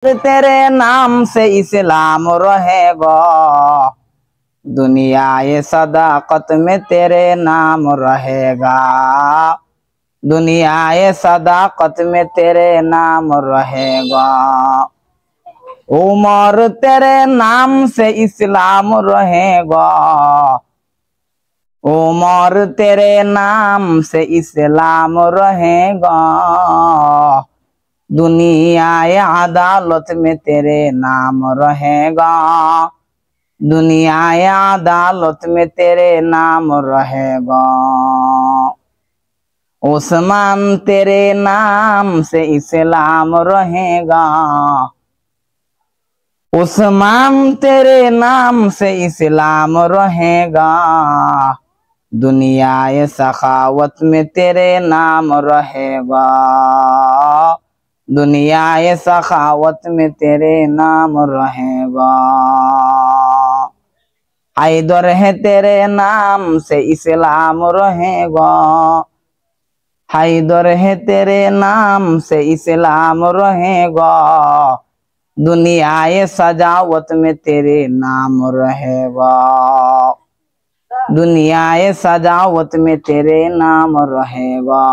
तेरे नाम से इस्लाम रहेगा, दुनिया ये सदाकत में तेरे नाम रहेगा। दुनिया ये सदाकत में तेरे नाम रहेगा। उमर तेरे नाम से इस्लाम रहेगा, उमर तेरे नाम से इस्लाम रहेगा। दुनिया ये अदालत में तेरे नाम रहेगा, दुनिया ये अदालत में तेरे नाम रहेगा। उस्मान तेरे नाम से इस्लाम रहेगा, उस्मान तेरे नाम से इस्लाम रहेगा। दुनिया ये सखावत में तेरे नाम रहेगा, दुनिया ये सखावत में तेरे नाम रहेगा। हैदर है तेरे नाम से इस्लाम रहेगा, हैदर है तेरे नाम से इस्लाम रहेगा। दुनिया ये सजावत में तेरे नाम रहेगा, दुनिया ये सजावत में तेरे नाम रहेगा।